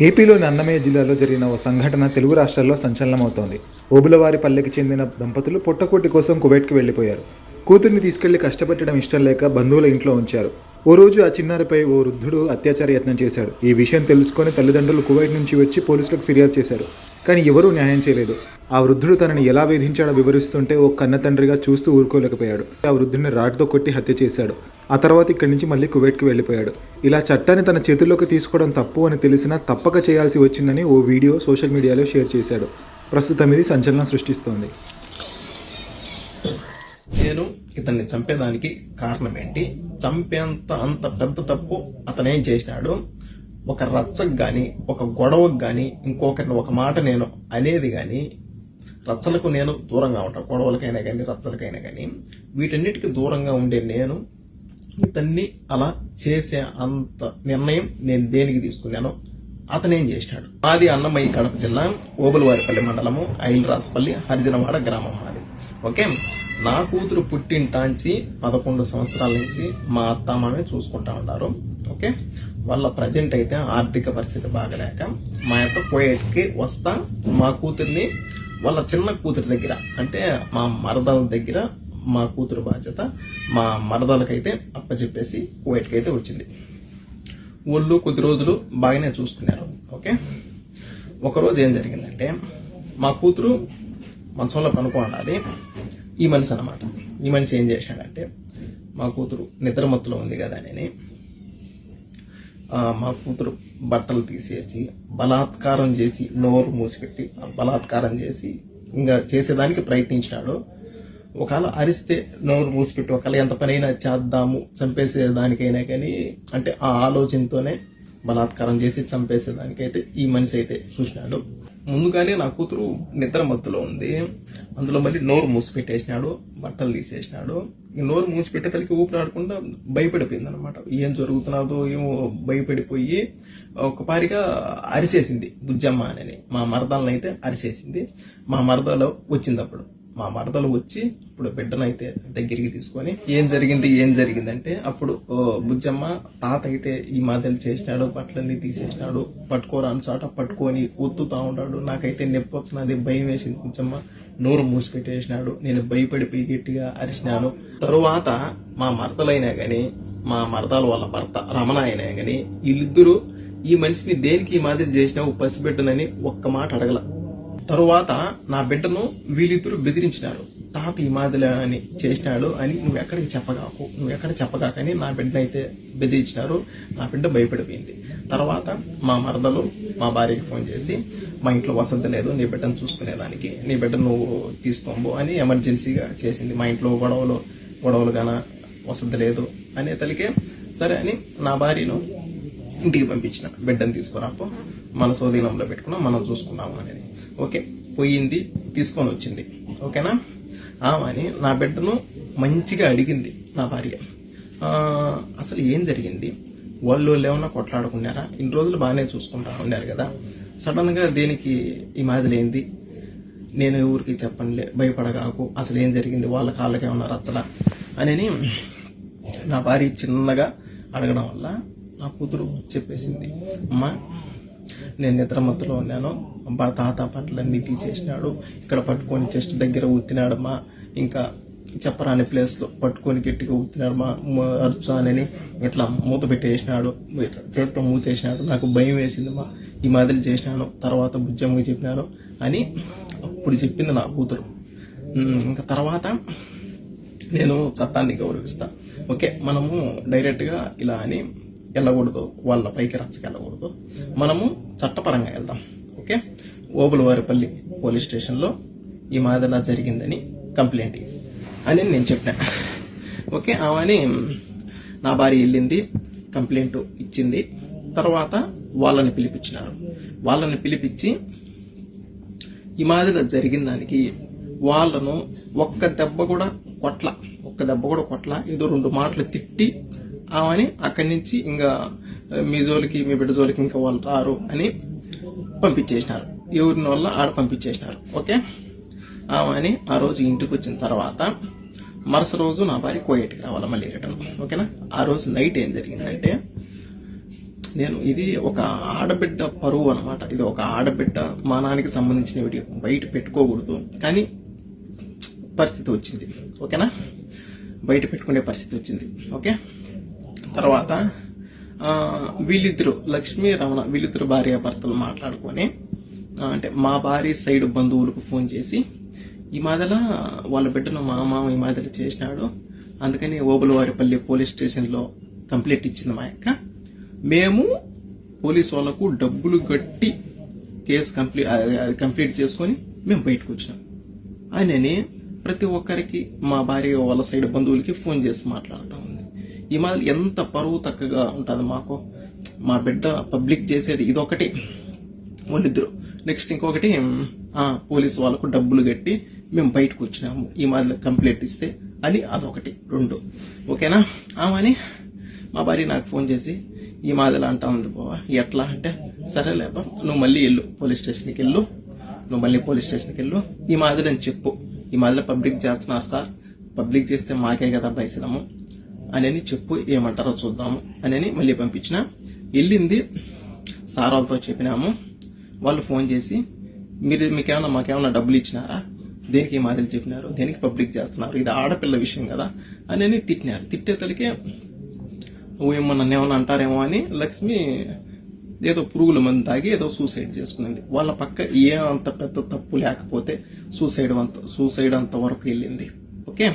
ఏపీలోని అన్నమయ్య జిల్లాలో జరిగిన ఓ సంఘటన తెలుగు రాష్ట్రాల్లో సంచలనమవుతోంది. ఓబులవారిపల్లెకి చెందిన దంపతులు పొట్టకూటి కోసం కువైట్కి వెళ్లిపోయారు. కూతుర్ని తీసుకెళ్లి కష్టపెట్టడం ఇష్టం లేక బంధువుల ఇంట్లో ఉంచారు. ఓ రోజు ఆ చిన్నారిపై ఓ వృద్ధుడు అత్యాచార యత్నం చేశాడు. ఈ విషయం తెలుసుకొని తల్లిదండ్రులు కువైట్ నుంచి వచ్చి పోలీసులకు ఫిర్యాదు చేశారు. కానీ ఎవరూ న్యాయం చేయలేదు. ఆ వృద్ధుడు తనని ఎలా వేధించాడో వివరిస్తుంటే ఓ కన్నతండ్రిగా చూస్తూ ఊరుకోలేకపోయాడు. ఆ వృద్ధుడిని రాడ్తో కొట్టి హత్య చేశాడు. ఆ తర్వాత ఇక్కడి నుంచి మళ్ళీ కువైట్కి వెళ్ళిపోయాడు. ఇలా చట్టాన్ని తన చేతుల్లోకి తీసుకోవడం తప్పు అని తెలిసినా తప్పక చేయాల్సి వచ్చిందని ఓ వీడియో సోషల్ మీడియాలో షేర్ చేశాడు. ప్రస్తుతం ఇది సంచలనం సృష్టిస్తోంది. నేను ఇతన్ని చంపేదానికి కారణం ఏంటి? అంత పెద్ద తప్పు అతనేం చేసినాడు? ఒక రచ్చకు గాని, ఒక గొడవకు గాని, ఇంకొకరిని ఒక మాట నేను అనేది గాని, రచ్చలకు నేను దూరంగా ఉంటాను. గొడవలకైనా కానీ, రచ్చలకైనా కానీ, వీటన్నిటికీ దూరంగా ఉండే నేను ఇతన్ని అలా చేసే అంత నిర్ణయం నేను దేనికి తీసుకున్నాను? అతనేం చేసినాడు? మాది అన్నమయ్య కడప జిల్లా ఓబులవారిపల్లి మండలము ఐలరాజపల్లి హరిజనవాడ గ్రామం మాది. ఓకే, నా కూతురు పుట్టింటాంచి 11 సంవత్సరాల నుంచి మా అత్తమామే చూసుకుంటా ఉన్నారు. ఓకే, వాళ్ళ ప్రజెంట్ అయితే ఆర్థిక పరిస్థితి బాగలేక మా యొక్క కోయేట్కి వస్తా మా కూతుర్ని వాళ్ళ చిన్న కూతురు దగ్గర, అంటే మా మరదల దగ్గర మా కూతురు బాధ్యత మా మరదలకైతే అప్పచెప్పేసి కోయేట్కి అయితే వచ్చింది. వాళ్ళు కొద్ది రోజులు బాగానే చూసుకున్నారు. ఓకే, ఒకరోజు ఏం జరిగిందంటే, మా కూతురు మంచంలో పనుకోండాలి. ఈ మనిషి అన్నమాట. ఈ మనిషి ఏం చేశాడంటే, మా కూతురు నిద్రమత్తులో ఉంది కదా అని మా కూతురు బట్టలు తీసేసి బలాత్కారం చేసి నోరు మూసిపెట్టి బలాత్కారం చేసి ఇంకా చేసేదానికి ప్రయత్నించినాడు. ఒకవేళ అరిస్తే నోరు మూసిపెట్టి ఒకవేళ ఎంత పనైనా చేద్దాము చంపేసేదానికైనా కానీ, అంటే ఆ ఆలోచనతోనే బలాత్కారం చేసి చంపేసేదానికైతే ఈ మనిషి అయితే చూసినాడు. ముందుగానే నా కూతురు నిద్ర మత్తులో ఉంది, అందులో మళ్ళీ నోరు మూసిపెట్టేసినాడు, బట్టలు తీసేసినాడు. నోరు మూసిపెట్టే తలకి ఊపిరాడకుండా భయపడిపోయింది అనమాట. ఏం జరుగుతున్నదో ఏమో భయపడిపోయి ఒకపారిగా అరిసేసింది బుజ్జమ్మ అని. మా మరదలను అయితే అరిసేసింది. మా మరదలు వచ్చింది. అప్పుడు మా మరదలు వచ్చి ఇప్పుడు బిడ్డనైతే దగ్గరికి తీసుకొని ఏం జరిగిందంటే, అప్పుడు బుజ్జమ్మ తాత అయితే ఈ మాదిరి చేసినాడు, బట్టలన్నీ తీసేసినాడు, పట్టుకోరాని చాట పట్టుకొని ఒత్తుతా ఉన్నాడు. నాకైతే నొప్పి వచ్చినది, భయం వేసింది. బుజ్జమ్మ నోరు మూసిపెట్టేసినాడు. నేను భయపడిపోయి గట్టిగా అరిచినాను. తరువాత మా మరదలైనా గాని, మా మరదలు వాళ్ళ భర్త రమణ అయినా గాని, వీళ్ళిద్దరూ ఈ మనిషిని దేనికి ఈ మాదిరి చేసినావు పసిబిడ్డనని ఒక్క మాట అడగల. తరువాత నా బిడ్డను వీళ్ళిద్దరూ బెదిరించినారు. తాత ఈ మాదిరి అని చేసినాడు అని నువ్వు ఎక్కడ చెప్పగాకని నా బిడ్డనైతే బెదిరించినారు. నా బిడ్డ భయపడిపోయింది. తర్వాత మా మరదలు మా భార్యకి ఫోన్ చేసి, మా ఇంట్లో వసతి లేదు నీ బిడ్డను చూసుకునేదానికి, నీ బిడ్డ నువ్వు తీసుకోబో అని ఎమర్జెన్సీగా చేసింది. మా ఇంట్లో గొడవలు గాన వసతి లేదు అనే తలికే సరే అని నా భార్యను ఇంటికి పంపించిన. బిడ్డను తీసుకురాపో, మన స్వాధీనంలో పెట్టుకున్నాం, మనం చూసుకున్నాము అనేది. ఓకే, పోయింది, తీసుకొని వచ్చింది. ఓకేనా, ఆమెని నా బిడ్డను మంచిగా అడిగింది నా భార్య. అసలు ఏం జరిగింది? వాళ్ళు ఏమన్నా కొట్లాడుకున్నారా? ఇన్ని రోజులు బాగానే చూసుకుంటా ఉన్నారు కదా, సడన్ గా దేనికి ఈ మాదిరి ఏంది? నేను ఊరికి చెప్పనులే, భయపడగాకు, అసలు ఏం జరిగింది? వాళ్ళ కాళ్ళకి ఏమన్నా రచ్చలా అని నా భార్య చిన్నగా అడగడం వల్ల నా కూతురు చెప్పేసింది, అమ్మా నేను నిద్రమత్తులో ఉన్నాను, తాత బట్టలన్నీ తీసేసినాడు, ఇక్కడ పట్టుకొని చెస్ట్ దగ్గర ఊతినాడమ్మా, ఇంకా చెప్పరాని ప్లేస్ లో పట్టుకొని గట్టిగా ఊతినాడమ్మా, అరుచానని ఇట్లా మూత పెట్టేసినాడు, చేతితో మూతేసినాడు, నాకు భయం వేసిందమ్మా, ఈ మాదిరి చేసినాను, తర్వాత బుజ్జమ్మకి చెప్పినాను అని అప్పుడు చెప్పింది నా కూతురు. ఇంకా తర్వాత నేను చట్టాన్ని గౌరవిస్తా. ఓకే, మనము డైరెక్ట్ గా ఇలా అని వెళ్ళకూడదు, వాళ్ళ పైకి రచ్చకి వెళ్ళకూడదు, మనము చట్టపరంగా వెళ్దాం. ఓకే, ఓబులవారిపల్లి పోలీస్ స్టేషన్లో ఈ మాదిరిలా జరిగిందని కంప్లైంట్ అని నేను చెప్పిన. ఓకే, ఆమెని నా భార్య వెళ్ళింది, కంప్లైంట్ ఇచ్చింది. తర్వాత వాళ్ళని పిలిపించినారు. వాళ్ళని పిలిపించి ఈ మాదిరిలా జరిగిన దానికి వాళ్ళను ఒక్క దెబ్బ కూడా కొట్ల, ఏదో 2 మాటలు తిట్టి ఆమెని అక్కడి నుంచి ఇంకా మీ జోలికి మీ బిడ్డ జోలికి ఇంకా వాళ్ళు రారు అని పంపించేసినారు. ఎవరిని వల్ల ఆడ పంపించేసినారు. ఓకే, ఆమెని ఆ రోజు ఇంటికి వచ్చిన తర్వాత మరుసటి రోజు నా భార్య కోయేటికి రావాలి మళ్ళీ రిటర్న్. ఓకేనా, ఆ రోజు నైట్ ఏం జరిగిందంటే, ఇది ఒక ఆడబిడ్డ పరువు అనమాట. ఇది ఒక ఆడబిడ్డ మానానికి సంబంధించిన వీడియో, బయట పెట్టుకోకూడదు కానీ పరిస్థితి వచ్చింది. ఓకేనా, బయట పెట్టుకునే పరిస్థితి వచ్చింది. ఓకే, తర్వాత వీళ్ళిద్దరు లక్ష్మీ రమణ వీళ్ళిద్దరు భార్యాభర్తలు మాట్లాడుకొని అంటే మా భార్య సైడ్ బంధువులకు ఫోన్ చేసి ఈ మాదల వాళ్ళ బిడ్డను మా మామ ఈ మాదల చేసినాడు, అందుకని ఓబులవారిపల్లి పోలీస్ స్టేషన్లో కంప్లైంట్ ఇచ్చింది మా అక్క. మేము పోలీసు వాళ్ళకు డబ్బులు కట్టి కేసు కంప్లీట్ చేసుకొని మేము బయటకు వచ్చినాం అని ప్రతి ఒక్కరికి మా భార్య వాళ్ళ సైడ్ బంధువులకి ఫోన్ చేసి మాట్లాడుతూ ఉంది. ఈ మాదిరి ఎంత పరువు తక్కువగా ఉంటుంది మాకు. మా బిడ్డ పబ్లిక్ చేసేది ఇదొకటి వాళ్ళిద్దరు. నెక్స్ట్ ఇంకొకటి పోలీసు వాళ్ళకు డబ్బులు కట్టి మేము బయటకు వచ్చినాము ఈ మాదిరి కంప్లైంట్ ఇస్తే అని అదొకటి. రెండు ఓకేనా. ఆమెని మా భార్య నాకు ఫోన్ చేసి ఈ మాదిరి అంటా ఉంది బావా, ఎట్లా అంటే సరేలేబా నువ్వు మళ్ళీ వెళ్ళు పోలీస్ స్టేషన్కి వెళ్ళు, నువ్వు మళ్ళీ పోలీస్ స్టేషన్కి వెళ్ళు, ఈ మాదిరి అని చెప్పు, ఈ మాదిరి పబ్లిక్ చేస్తున్నారు సార్, పబ్లిక్ చేస్తే మాకే కదా భయసనము అని చెప్పు, ఏమంటారో చూద్దాము అని మళ్ళీ పంపించిన. వెళ్ళింది సార్ వాళ్ళతో చెప్పినాము. వాళ్ళు ఫోన్ చేసి మీకేమన్నా మాకేమన్నా డబ్బులు ఇచ్చినారా, దేనికి ఈ మాదిరి చెప్పినారు, దేనికి పబ్లిక్ చేస్తున్నారు, ఇది ఆడపిల్ల విషయం కదా అని తిట్టినారు. తిట్టే తలికే నన్ను ఏమన్నా అంటారేమో అని లక్ష్మి ఏదో పురుగుల మంది తాగి ఏదో సూసైడ్ చేసుకునింది. వాళ్ళ పక్క ఏ అంత పెద్ద తప్పు లేకపోతే సూసైడ్ అంత వరకు వెళ్ళింది. ఓకే,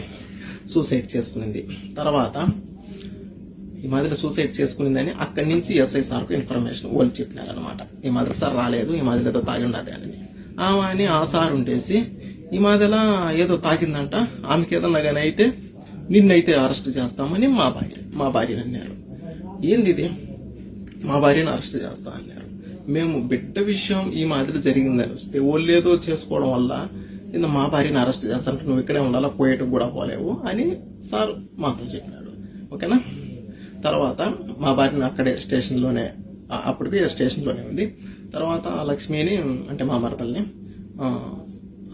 సూసైడ్ చేసుకునింది. తర్వాత ఈ మాదిరి సూసైడ్ చేసుకునిందని అక్కడి నుంచి ఎస్ఐ సార్కు ఇన్ఫర్మేషన్ వాళ్ళు చెప్పినారు అనమాట. ఈ మాదిరి సార్ రాలేదు, ఈ మాదిరి ఏదో తాగి ఉండదు అని ఆ సార్ ఉండేసి ఈ మాదిరిలా ఏదో తాగిందంట, ఆమెకి ఏదన్నా కానీ అయితే నిన్నైతే అరెస్ట్ చేస్తామని మా భార్యని అన్నారు. ఏంది ఇది, మా భార్యను అరెస్ట్ చేస్తా అన్నారు. మేము బిడ్డ విషయం ఈ మాదిరి జరిగిందని వస్తే వాళ్ళు ఏదో చేసుకోవడం వల్ల నిన్న మా భార్యను అరెస్ట్ చేస్తానంటే నువ్వు ఇక్కడే ఉండాలా, పోయేటకు కూడా పోలేవు అని సార్ మాతో చెప్పినాడు. ఓకేనా. తర్వాత మా భార్యను అక్కడే స్టేషన్లోనే, అప్పటికి స్టేషన్లోనే ఉంది. తర్వాత లక్ష్మిని అంటే మా మరదల్ని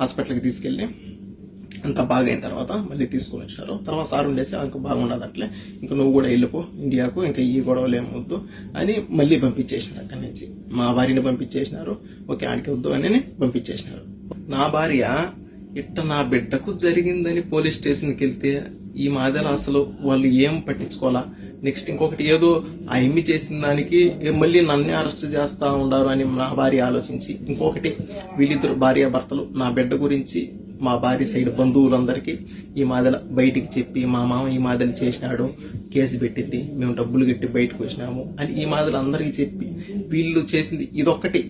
హాస్పిటల్కి తీసుకెళ్లి అంతా బాగైన తర్వాత మళ్ళీ తీసుకొని వచ్చారు. తర్వాత సార్ ఉండేసి ఇంకా బాగుండదు అట్లే, ఇంకా నువ్వు కూడా వెళ్ళిపో ఇండియాకు, ఇంకా ఈ గొడవలు ఏమొద్దు అని మళ్ళీ పంపించేసినారు. అక్కడి నుంచి మా భార్యని పంపించేసినారు. ఓకే ఆడికి వద్దు అని పంపించేసినారు. నా భార్య ఇట్ట నా బిడ్డకు జరిగిందని పోలీస్ స్టేషన్కి వెళ్తే ఈ మాదిరి అసలు వాళ్ళు ఏం పట్టించుకోవాలా. నెక్స్ట్ ఇంకొకటి ఏదో ఆ ఎమ్మి చేసిన దానికి మళ్ళీ నన్నే అరెస్ట్ చేస్తా ఉండారు అని నా భార్య ఆలోచించి, ఇంకొకటి వీళ్ళిద్దరు భార్యాభర్తలు నా బిడ్డ గురించి మా భార్య సైడ్ బంధువులందరికీ ఈ మాదిరి బయటికి చెప్పి మా మామ ఈ మాదిరి చేసినాడు, కేసు పెట్టింది, మేము డబ్బులు కట్టి బయటకు వచ్చినాము అని ఈ మాదిరి అందరికీ చెప్పి వీళ్ళు చేసింది ఇదొక్కటి.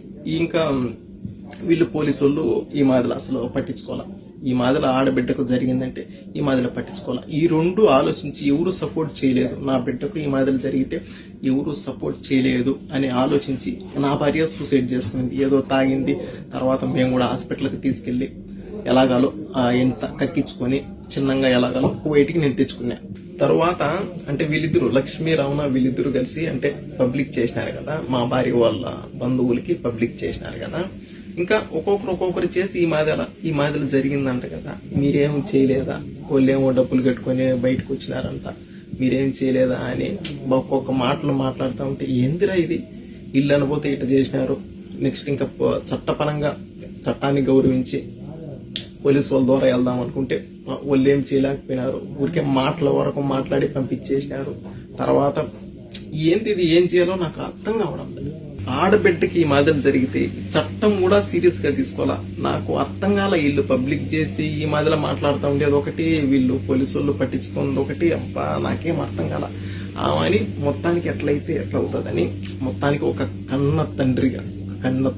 ఇంకా వీళ్ళు పోలీసు వాళ్ళు ఈ మాదిరి అసలు పట్టించుకోవాలా. ఈ మాదిరి ఆడబిడ్డకు జరిగిందంటే ఈ మాదిరి పట్టించుకోవాలా. ఈ రెండు ఆలోచించి ఎవరు సపోర్ట్ చేయలేదు, నా బిడ్డకు ఈ మాదిరి జరిగితే ఎవరు సపోర్ట్ చేయలేదు అని ఆలోచించి నా భార్య సూసైడ్ చేసుకుంది. ఏదో తాగింది, తర్వాత మేము కూడా హాస్పిటల్కి తీసుకెళ్లి ఎలాగాలో ఎంత కక్కించుకొని చిన్నంగా ఎలాగాలో బయటికి నేను తెచ్చుకున్నా. తర్వాత అంటే వీళ్ళిద్దరు లక్ష్మీ రమణ వీళ్ళిద్దరు కలిసి అంటే పబ్లిక్ చేసినారు కదా, మా భార్య వాళ్ళ బంధువులకి పబ్లిక్ చేసినారు కదా. ఇంకా ఒక్కొక్కరు చేసి ఈ మాదిరి జరిగిందంట కదా, మీరేం చేయలేదా, వాళ్ళేమో డబ్బులు కట్టుకొని బయటకు వచ్చినారంట, మీరేం చేయలేదా అని ఒక్కొక్క మాటలు మాట్లాడుతూ ఉంటే ఏందిరా ఇది, ఇల్లు అనబోతే ఇట్లా చేసినారు. నెక్స్ట్ ఇంకా చట్టపరంగా చట్టాన్ని గౌరవించి పోలీసు వాళ్ళ ద్వారా వెళ్దాం అనుకుంటే వాళ్ళు ఏం చేయలేకపోయినారు, ఊరికే మాటల వరకు మాట్లాడి పంపించేసినారు. తర్వాత ఏంది ఇది, ఏం చేయాలో నాకు అర్థం కావడం లేదు. ఆడబిడ్డకి ఈ మాదిరి జరిగితే చట్టం కూడా సీరియస్ గా తీసుకోవాలా. నాకు అర్థం కాల, వీళ్ళు పబ్లిక్ చేసి ఈ మాదిరి మాట్లాడుతూ ఉండేది ఒకటి, వీళ్ళు పోలీసు వాళ్ళు పట్టించుకున్నది ఒకటి. అబ్బా నాకేం అర్థం కాల. అని మొత్తానికి ఎట్లయితే ఎట్లా అవుతుందని మొత్తానికి ఒక కన్న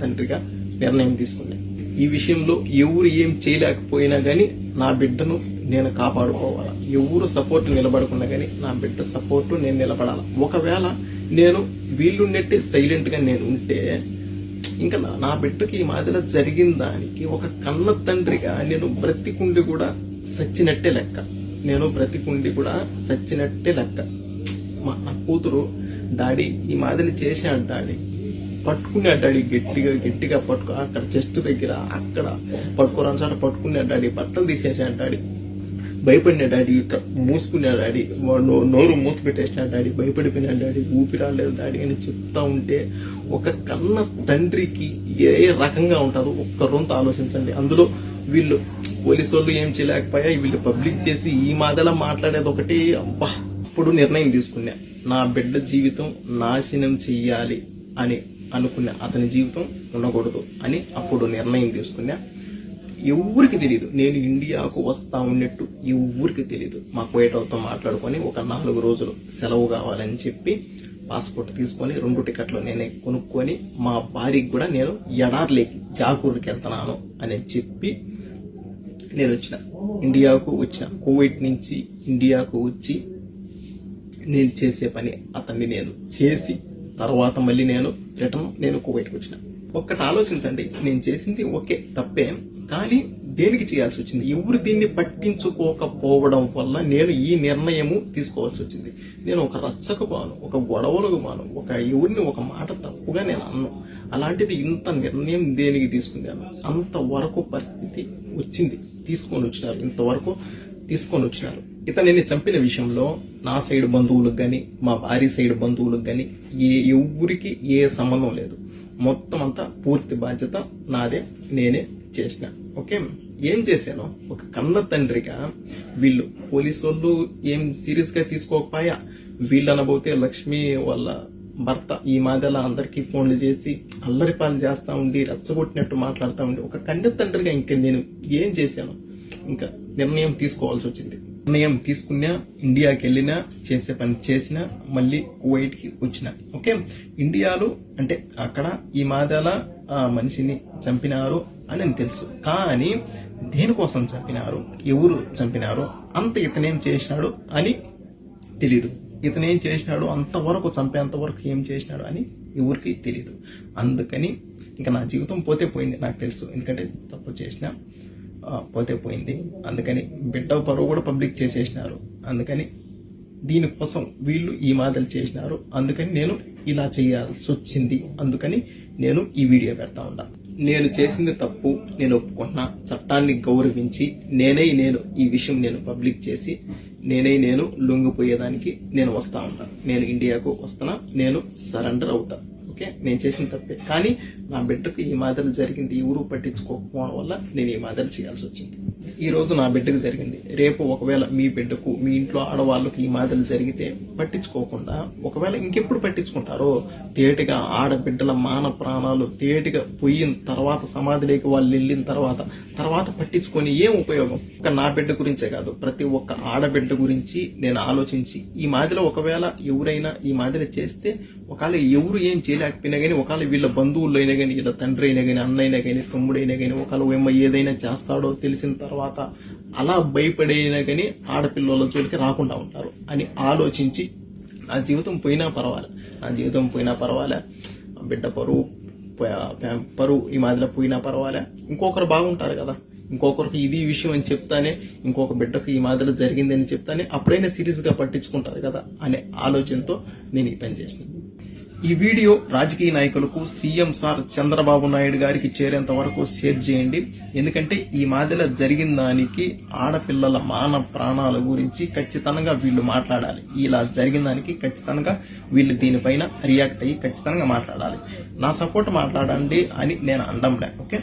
తండ్రిగా నిర్ణయం తీసుకున్నా. ఈ విషయంలో ఎవరు ఏం చేయలేకపోయినా గానీ నా బిడ్డను నేను కాపాడుకోవాలా. ఎవరు సపోర్ట్ నిలబడకున్నా గానీ నా బిడ్డ సపోర్ట్ నేను నిలబడాలా. ఒకవేళ నేను వీళ్ళు నెట్టి సైలెంట్ గా నేను ఉంటే ఇంకా నా బిడ్డకి ఈ మాదిరి జరిగిన దానికి ఒక కన్న తండ్రిగా నేను బ్రతికుండి కూడా సచ్చినట్టే లెక్క. నా కూతురు డాడీ ఈ మాదిరి చేశాడు, డాడీ పట్టుకున్నాడు, డాడీ గట్టిగా పట్టుకో, అక్కడ చెస్ట్ దగ్గర అక్కడ పట్టుకోరాని చోట పట్టుకున్నాడు డాడీ, బట్టలు తీసేసాడు డాడీ భయపడిన డాడీ, ఇట్లా మూసుకున్నా డాడీ, నోరు మూసి పెట్టేసిన డాడీ, భయపడిపోయినా డాడీ, ఊపిరాలేదు డాడీ అని చెప్తా ఉంటే ఒక కన్న తండ్రికి ఏ రకంగా ఉంటుందో ఒక్క రొంత ఆలోచించండి. అందులో వీళ్ళు పోలీసు వాళ్ళు ఏం చేయలేకపోయా, వీళ్ళు పబ్లిక్ చేసి ఈ మాదలా మాట్లాడేది ఒకటి. అబ్బా, ఇప్పుడు నిర్ణయం తీసుకున్నా, నా బిడ్డ జీవితం నాశనం చెయ్యాలి అని అనుకున్నా, అతని జీవితం ఉండకూడదు అని అప్పుడు నిర్ణయం తీసుకున్నా. ఎవరికి తెలియదు నేను ఇండియాకు వస్తా ఉన్నట్టు, ఎవరికి తెలియదు. మా కోయటోతో మాట్లాడుకొని ఒక 4 రోజులు సెలవు కావాలని చెప్పి పాస్పోర్ట్ తీసుకొని 2 టికెట్లు నేనే కొనుక్కొని మా భార్యకి కూడా నేను ఎడార్లేకి జాకూర్కి వెళ్తున్నాను అని చెప్పి నేను ఇండియాకు వచ్చిన. కువైట్ నుంచి ఇండియాకు వచ్చి నేను చేసే పని అతన్ని నేను చేసి తర్వాత మళ్ళీ నేను కువైట్కి వచ్చిన. ఒక్కటి ఆలోచించండి, నేను చేసింది ఓకే తప్పే, కానీ దేనికి చేయాల్సి వచ్చింది? ఎవరు దీన్ని పట్టించుకోకపోవడం వల్ల నేను ఈ నిర్ణయము తీసుకోవాల్సి వచ్చింది. నేను ఒక రచ్చకు బాను, ఒక గొడవలకు బాను, ఎవరిని ఒక మాట తప్పుగా నేను అన్ను. అలాంటిది ఇంత నిర్ణయం దేనికి తీసుకున్నాను? అంతవరకు పరిస్థితి వచ్చింది, ఇంతవరకు తీసుకొని వచ్చినారు. ఇతనిని చంపిన విషయంలో నా సైడ్ బంధువులకు గాని, మా భార్య సైడ్ బంధువులకు గాని ఎవరికి ఏ సంబంధం లేదు. మొత్తం అంతా పూర్తి బాధ్యత నాదే, నేనే చేసిన. ఓకే, ఏం చేశాను? ఒక కన్న తండ్రిగా వీళ్ళు పోలీసు వాళ్ళు ఏం సీరియస్ గా తీసుకోకపోయా, వీళ్ళు అనబోతే లక్ష్మి వాళ్ళ భర్త ఈ మాదిరిలా అందరికీ ఫోన్లు చేసి అల్లరిపాలు చేస్తా ఉండి రెచ్చగొట్టినట్టు మాట్లాడుతూ ఉండి, ఒక కన్న తండ్రిగా ఇంకా నేను ఏం చేశాను? ఇంకా నిర్ణయం తీసుకోవాల్సి వచ్చింది. నిర్ణయం తీసుకున్నా, ఇండియాకి వెళ్ళినా, చేసే పని చేసినా, మళ్ళీ కువైట్ కి వచ్చిన. ఓకే, ఇండియాలో అంటే అక్కడ ఈ మాదాల మనిషిని చంపినారు అని తెలుసు, కానీ దేనికోసం చంపినారు, ఎవరు చంపినారు, అంత ఇతనేం చేసినాడు అని తెలీదు. ఇతనేం చేసినాడు అంతవరకు, చంపేంతవరకు ఏం చేసినాడు అని ఎవరికి తెలీదు. అందుకని ఇంకా నా జీవితం పోతే పోయింది నాకు తెలుసు, ఎందుకంటే తప్పు చేసిన పోతే పోయింది. అందుకని బిడ్డ పరువు కూడా పబ్లిక్ చేసేసినారు. అందుకని దీనికోసం వీళ్ళు ఈ మాటలు చేసినారు. అందుకని నేను ఇలా చేయాల్సి వచ్చింది. అందుకని నేను ఈ వీడియో పెడతా ఉన్నా. నేను చేసింది తప్పు, నేను ఒప్పుకుంటున్నా. చట్టాన్ని గౌరవించి నేను ఈ విషయం నేను పబ్లిక్ చేసి నేను లొంగిపోయేదానికి నేను వస్తా ఉన్నా. నేను ఇండియాకు వస్తున్నా, నేను సరెండర్ అవుతా. ఓకే, నేను చేసిన తప్పే, కానీ నా బిడ్డకు ఈ మాదిరి జరిగింది, ఎవరు పట్టించుకోకపోవడం వల్ల నేను ఈ మాదిరి చేయాల్సి వచ్చింది. ఈ రోజు నా బిడ్డకు జరిగింది, రేపు ఒకవేళ మీ బిడ్డకు, మీ ఇంట్లో ఆడవాళ్ళకు ఈ మాదిరి జరిగితే పట్టించుకోకుండా ఒకవేళ ఇంకెప్పుడు పట్టించుకుంటారో, తేటిగా ఆడబిడ్డల మాన ప్రాణాలు తేటిగా పోయిన తర్వాత, సమాధిలోకి వాళ్ళు వెళ్ళిన తర్వాత పట్టించుకొని ఏం ఉపయోగం? ఒక నా బిడ్డ గురించే కాదు, ప్రతి ఒక్క ఆడబిడ్డ గురించి నేను ఆలోచించి ఈ మాదిరి ఒకవేళ ఎవరైనా ఈ మాదిరి చేస్తే, ఒకవేళ ఎవరు ఏం చేయలేకపోయినా కానీ, ఒకవేళ వీళ్ళ బంధువులు అయినా కానీ, వీళ్ళ తండ్రి అయినా కానీ, అన్నైనా కానీ, తమ్ముడైనా కానీ, ఒకవేళ ఏదైనా చేస్తాడో తెలిసిన తర్వాత అలా భయపడైనా కానీ ఆడపిల్లల జోలికి రాకుండా ఉంటారు అని ఆలోచించి, నా జీవితం పోయినా పర్వాలే, బిడ్డ పరువు ఈ మాదిరిలో పోయినా పర్వాలే, ఇంకొకరు బాగుంటారు కదా, ఇంకొకరికి ఇది విషయం అని చెప్తానే, ఇంకొక బిడ్డకు ఈ మాదిరిలో జరిగిందని చెప్తానే అప్పుడైనా సీరియస్ గా పట్టించుకుంటారు కదా అనే ఆలోచనతో నేను ఈ పని చేసిన. ఈ వీడియో రాజకీయ నాయకులకు, సీఎం సార్ చంద్రబాబు నాయుడు గారికి చేరేంత వరకు షేర్ చేయండి. ఎందుకంటే ఈ మాదిరిలో జరిగిన దానికి ఆడపిల్లల మాన ప్రాణాల గురించి ఖచ్చితంగా వీళ్ళు మాట్లాడాలి. ఇలా జరిగిన దానికి ఖచ్చితంగా వీళ్ళు దీనిపైన రియాక్ట్ అయ్యి ఖచ్చితంగా మాట్లాడాలి. నా సపోర్ట్ మాట్లాడండి అని నేను అనడంలే. ఓకే,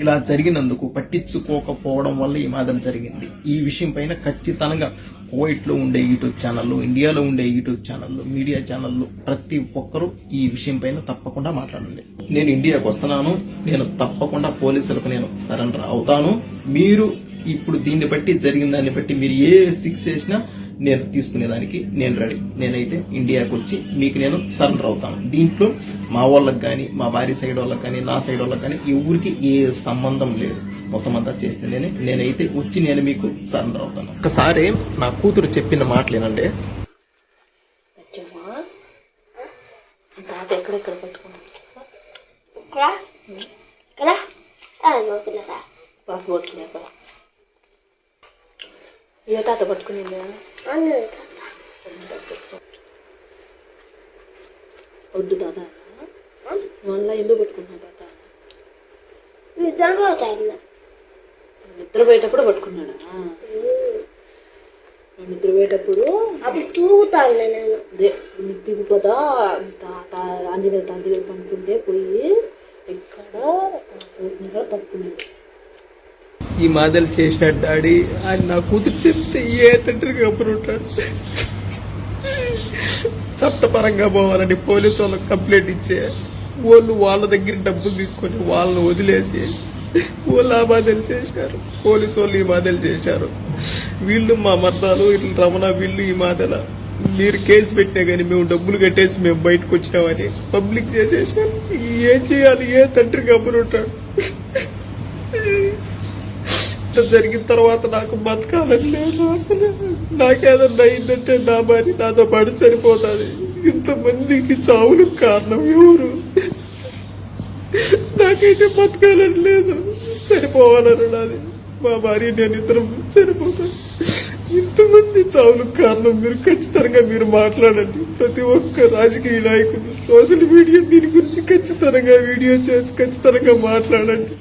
ఇలా జరిగినందుకు పట్టించుకోకపోవడం వల్ల ఈ మాదిరి జరిగింది. ఈ విషయం పైన ఖచ్చితంగా కువైట్ లో ఉండే యూట్యూబ్ ఛానళ్ళు, ఇండియాలో ఉండే యూట్యూబ్ ఛానళ్ళు, మీడియా ఛానళ్ళు ప్రతి ఒక్కరూ ఈ విషయం పైన తప్పకుండా మాట్లాడండి. నేను ఇండియాకు వస్తున్నాను, నేను తప్పకుండా పోలీసులకు నేను సరెండర్ అవుతాను. మీరు ఇప్పుడు దీన్ని బట్టి, జరిగిన దాన్ని బట్టి మీరు ఏ శిక్ష చేసినా నేను తీసుకునేదానికి నేను రెడీ. నేనైతే ఇండియాకు వచ్చి మీకు నేను సరెండర్ అవుతాను. దీంట్లో మా వాళ్ళకి కానీ, మా భార్య సైడ్ వాళ్ళకి కానీ, నా సైడ్ వాళ్ళకి కానీ ఎవరికి ఏ సంబంధం లేదు. మొత్తం అంతా చేస్తే నేనైతే వచ్చి నేను మీకు సరెండర్ అవుతాను. ఒకసారి నా కూతురు చెప్పిన మాటలేనండి. ఏ తాత పట్టుకునిందా? వద్దు తాత, మళ్ళా ఎందుకు పట్టుకున్నా తాత? నిద్రపోయేటప్పుడు పట్టుకున్నాడా? నిద్రపోయేటప్పుడు అప్పుడు తూగుతాను నేను. అదే నిద్రపోతా ఆంజనేయ తండ్రి దగ్గర పండుకుంటే పోయి ఎక్కడ సోదరు పట్టుకున్నాడు. ఈ మాదలు చేసిన డాడీ ఆయన నా కూతురు చెప్తే ఏ తండ్రికి అప్పుడు ఉంటాడు. చట్టపరంగా పోవాలని పోలీసు వాళ్ళకి కంప్లైంట్ ఇచ్చే వాళ్ళు వాళ్ళ దగ్గర డబ్బులు తీసుకొని వాళ్ళని వదిలేసి వాళ్ళు ఆ బాధలు చేశారు. పోలీసు వాళ్ళు ఈ బాధలు చేశారు. వీళ్ళు మా మర్దాలు ఇట్లా రమణ వీళ్ళు ఈ మాదల మీరు కేసు పెట్టినా కానీ మేము డబ్బులు కట్టేసి మేము బయటకు వచ్చినామని పబ్లిక్ చేసేసారు. ఏం చేయాలి, ఏ తండ్రికి అప్పుడు ఉంటాడు. ఇట్లా జరిగిన తర్వాత నాకు బతకాలని లేదు. అసలు నాకేదన్నా అయిందంటే నా భార్య నాతో పాటు చనిపోతుంది. ఇంతమందికి చావులకు కారణం ఎవరు? నాకైతే బతకాలని లేదు, చనిపోవాలని నాది. మా భార్య నేను ఇద్దరం చనిపోతాను. ఇంతమంది చావులకు కారణం మీరు ఖచ్చితంగా మీరు మాట్లాడండి. ప్రతి ఒక్క రాజకీయ నాయకులు సోషల్ మీడియా దీని గురించి ఖచ్చితంగా వీడియో చేసి ఖచ్చితంగా మాట్లాడండి.